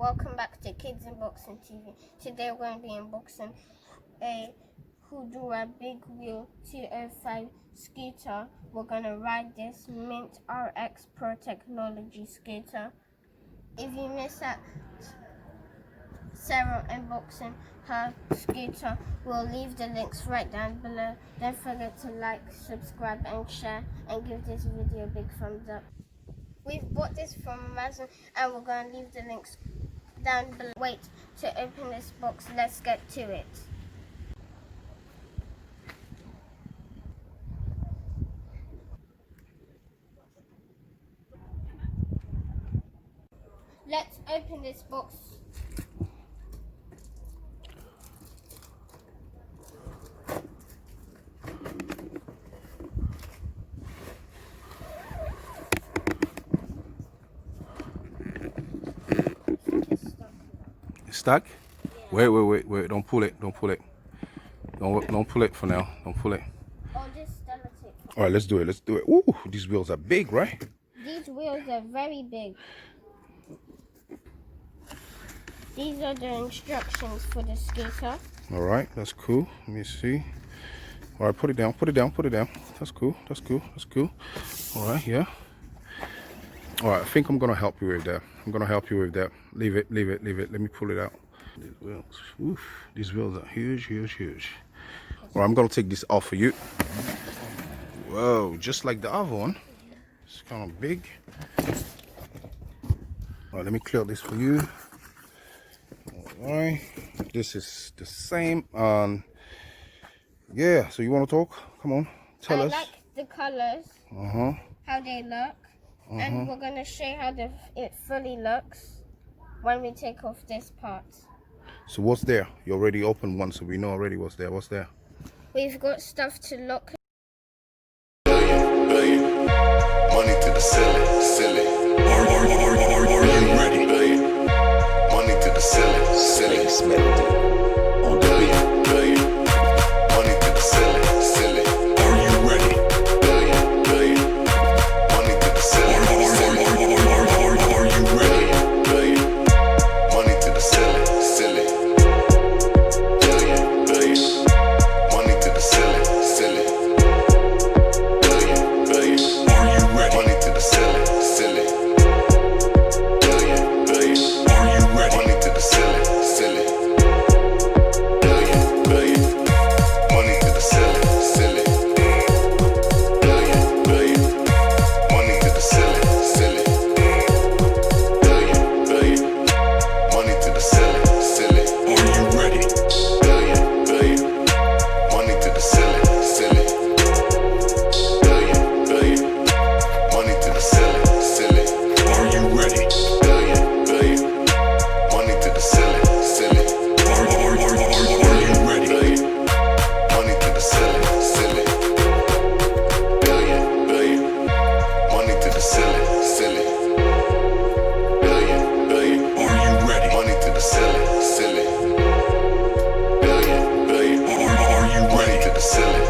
Welcome back to Kids Unboxing TV. Today we're going to be unboxing a HUDORA BigWheel 205 scooter. We're going to ride this mint RX Pro Technologie scooter. If you missed that Sarah unboxing her scooter, we'll leave the links right down below. Don't forget to like, subscribe and share, and give this video a big thumbs up. We've bought this from Amazon and we're going to leave the links down below. Wait to open this box. Let's get to it. Let's open this box. Stuck? Yeah. Wait. Don't pull it. Don't pull it for now. Don't pull it. Oh, just tape. All right, let's do it. Ooh, these wheels are big, right? These wheels are very big. These are the instructions for the scooter. All right, that's cool. Let me see. All right, put it down. That's cool. All right, yeah. All right, I think I'm gonna help you with that. Leave it. Let me pull it out. These wheels, oof, these wheels are huge. All right, I'm gonna take this off for you. Whoa, just like the other one. It's kind of big. All right, let me clear this for you. All right, this is the same. Yeah. So you want to talk? Come on, tell us. I like the colors. How they look. And we're going to show you how it fully looks when we take off this part. So what's there? You already opened one, so we know already what's there. What's there? We've got stuff to look. Billion. Money to the silly. Are you ready? Billion. Money to the silly. On billion. Money to the silly. Are you ready? Billion. Money to the silly. Are you ready? Billion. Money to the silly. Billion. Money to the silly. Billion. Are you ready? Money to the silly. Billion. Are you ready? Money to the silly. Billion. Money to the silly. Billion. Money to the silly. Billion. Money to the silly. Are you ready? Billion. Money to the silly. Billion. Money to the silly. Are you ready? Billion. Money to the silly. Are you ready? Money to the silly. Billion. Money to the silly. Billion. Are you ready? Money to the silly. Billion. Are you ready? To the silly.